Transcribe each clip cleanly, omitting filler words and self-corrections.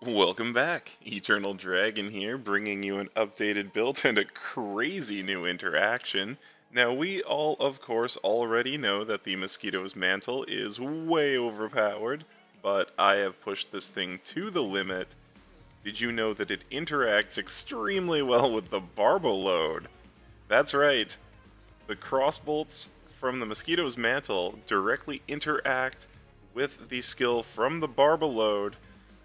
Welcome back, Eternal Dragon here, bringing you an updated build and a crazy new interaction. Now we all, of course, already know that the Mosquito's mantle is way overpowered, but I have pushed this thing to the limit. Did you know that it interacts extremely well with the Barboload? That's right, the crossbolts from the Mosquito's mantle directly interact with the skill from the Barboload,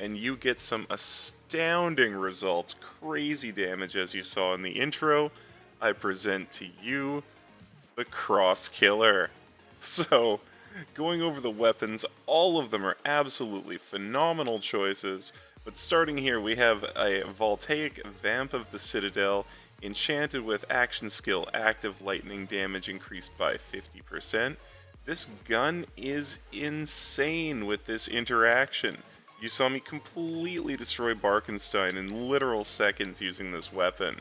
and you get some astounding results, crazy damage as you saw in the intro. I present to you the Cross Killer. So, going over the weapons, all of them are absolutely phenomenal choices, but starting here we have a Voltaic Vamp of the Citadel, enchanted with action skill, active lightning damage increased by 50%. This gun is insane with this interaction. You saw me completely destroy Barkenstein in literal seconds using this weapon.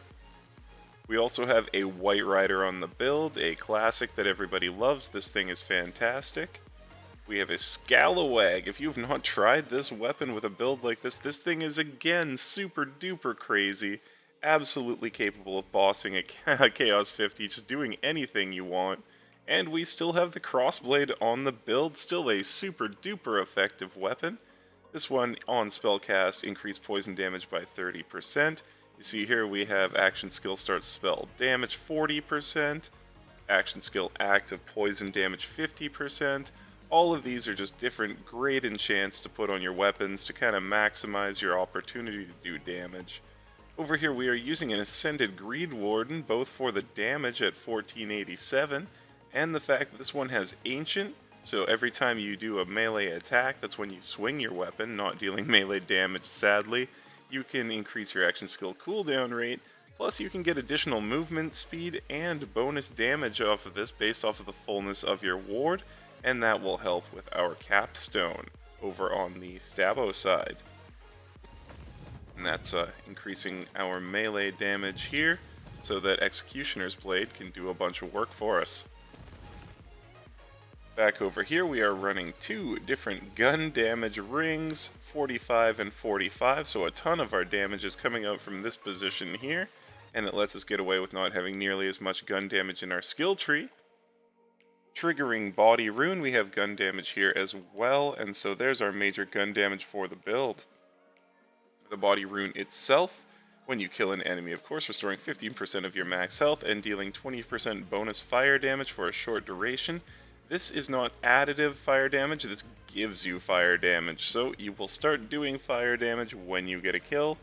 We also have a White Rider on the build, a classic that everybody loves. This thing is fantastic. We have a Scalawag. If you've not tried this weapon with a build like this thing is again super duper crazy. Absolutely capable of bossing a Chaos 50, just doing anything you want. And we still have the Crossblade on the build, still a super duper effective weapon. This one, on spellcast, increased poison damage by 30%. You see here we have action skill start spell damage 40%, action skill active poison damage 50%. All of these are just different great enchants to put on your weapons to kind of maximize your opportunity to do damage. Over here we are using an Ascended Greed Warden, both for the damage at 1487, and the fact that this one has Ancient. So every time you do a melee attack, that's when you swing your weapon, not dealing melee damage sadly, you can increase your action skill cooldown rate, plus you can get additional movement speed and bonus damage off of this based off of the fullness of your ward, and that will help with our capstone over on the Stabo side. And that's increasing our melee damage here, so that Executioner's Blade can do a bunch of work for us. Back over here we are running two different gun damage rings, 45 and 45, so a ton of our damage is coming out from this position here, and it lets us get away with not having nearly as much gun damage in our skill tree. Triggering Body Rune, we have gun damage here as well, and so there's our major gun damage for the build. The Body Rune itself, when you kill an enemy, of course, restoring 15% of your max health and dealing 20% bonus fire damage for a short duration. This is not additive fire damage, this gives you fire damage, so you will start doing fire damage when you get a kill.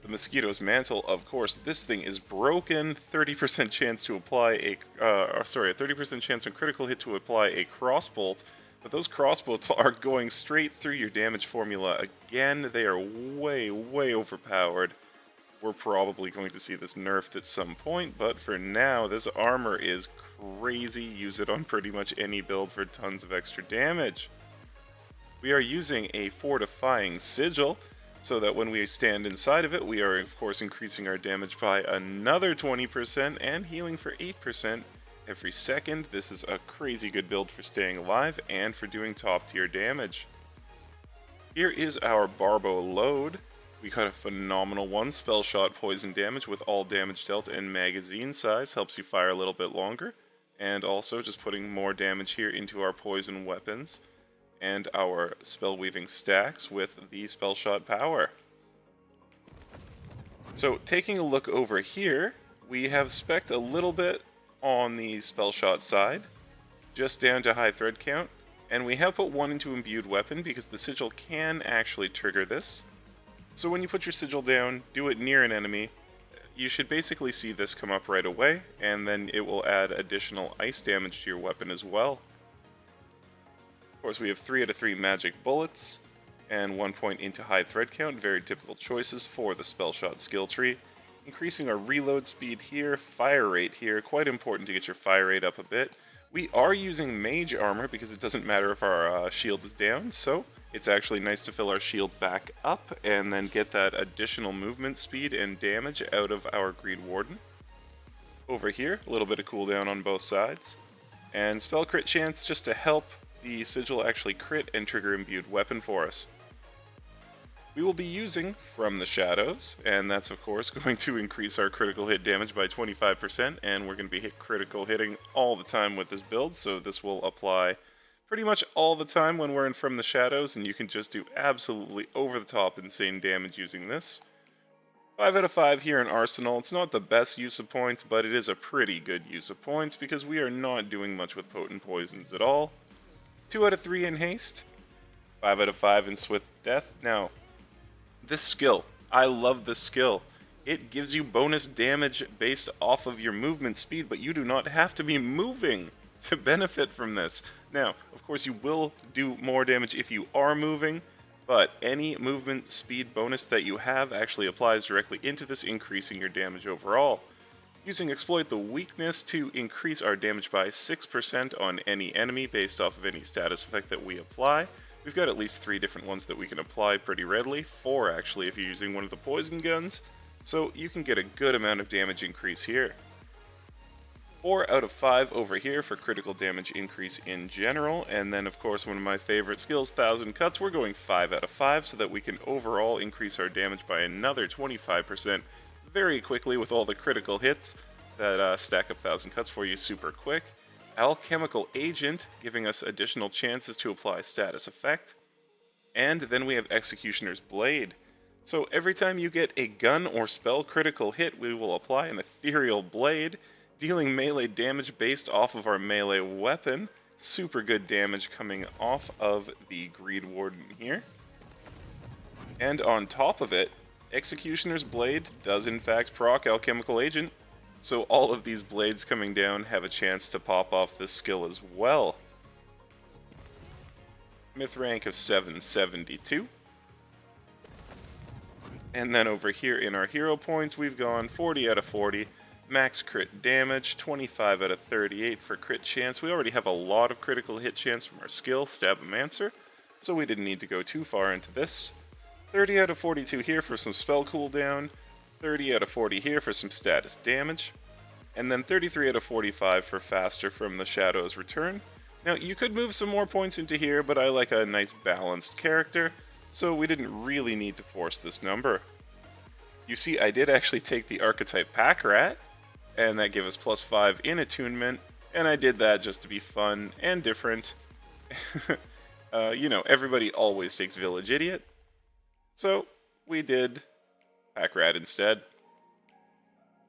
The Mosquito's Mantle, of course, this thing is broken. 30% chance to apply a 30% chance on critical hit to apply a crossbolt. But those crossbolts are going straight through your damage formula again. They are way, way overpowered. We're probably going to see this nerfed at some point, but for now, this armor is crazy. Use it on pretty much any build for tons of extra damage. We are using a fortifying sigil, so that when we stand inside of it, we are of course increasing our damage by another 20% and healing for 8% every second. This is a crazy good build for staying alive and for doing top tier damage. Here is our Barboload. We got a phenomenal one. Spell shot poison damage with all damage dealt and magazine size. Helps you fire a little bit longer. And also just putting more damage here into our poison weapons. And our spell weaving stacks with the spell shot power. So taking a look over here, we have spec'd a little bit on the spell shot side, just down to high thread count, and we have put one into imbued weapon because the sigil can actually trigger this. So when you put your sigil down, do it near an enemy, you should basically see this come up right away, and then it will add additional ice damage to your weapon as well. Of course, we have 3 out of 3 magic bullets, and 1 point into high thread count, very typical choices for the spell shot skill tree. Increasing our reload speed here, fire rate here, quite important to get your fire rate up a bit. We are using mage armor because it doesn't matter if our shield is down, so it's actually nice to fill our shield back up and then get that additional movement speed and damage out of our Greed Warden. Over here, a little bit of cooldown on both sides. And spell crit chance just to help the sigil actually crit and trigger imbued weapon for us. We will be using From the Shadows, and that's of course going to increase our critical hit damage by 25%, and we're going to be critical hitting all the time with this build, so this will apply pretty much all the time when we're in From the Shadows, and you can just do absolutely over-the-top insane damage using this. 5 out of 5 here in Arsenal. It's not the best use of points, but it is a pretty good use of points because we are not doing much with potent poisons at all. 2 out of 3 in Haste. 5 out of 5 in Swift Death. Now, this skill, I love this skill. It gives you bonus damage based off of your movement speed, but you do not have to be moving to benefit from this. Now, of course, you will do more damage if you are moving, but any movement speed bonus that you have actually applies directly into this, increasing your damage overall. Using Exploit the Weakness to increase our damage by 6% on any enemy based off of any status effect that we apply. We've got at least 3 different ones that we can apply pretty readily, 4 actually if you're using one of the poison guns, so you can get a good amount of damage increase here. 4 out of 5 over here for critical damage increase in general, and then of course one of my favorite skills, 1000 Cuts, we're going 5 out of 5 so that we can overall increase our damage by another 25% very quickly with all the critical hits that stack up 1000 Cuts for you super quick. Alchemical Agent, giving us additional chances to apply status effect. And then we have Executioner's Blade. So every time you get a gun or spell critical hit, we will apply an Ethereal Blade, dealing melee damage based off of our melee weapon. Super good damage coming off of the Greed Warden here. And on top of it, Executioner's Blade does in fact proc Alchemical Agent. So all of these blades coming down have a chance to pop off this skill as well. Myth rank of 772. And then over here in our hero points, we've gone 40 out of 40. Max crit damage, 25 out of 38 for crit chance. We already have a lot of critical hit chance from our skill, Stabomancer, so we didn't need to go too far into this. 30 out of 42 here for some spell cooldown. 30 out of 40 here for some status damage, and then 33 out of 45 for faster From the Shadows return. Now, you could move some more points into here, but I like a nice balanced character, so we didn't really need to force this number. You see, I did actually take the archetype Pack Rat, and that gave us +5 in attunement, and I did that just to be fun and different. You know, everybody always takes Village Idiot, so we did Pack Rat instead.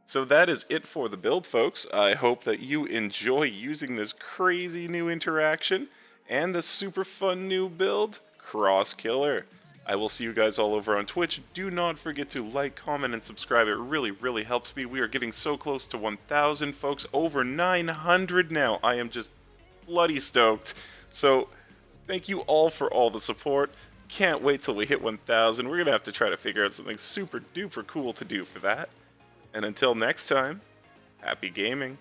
So that is it for the build, folks. I hope that you enjoy using this crazy new interaction and the super fun new build, Cross Killer. I will see you guys all over on Twitch. Do not forget to like, comment, and subscribe. It really, really helps me. We are getting so close to 1,000, folks. Over 900 now. I am just bloody stoked. So, thank you all for all the support. Can't wait till we hit 1,000. We're going to have to try to figure out something super duper cool to do for that. And until next time, happy gaming.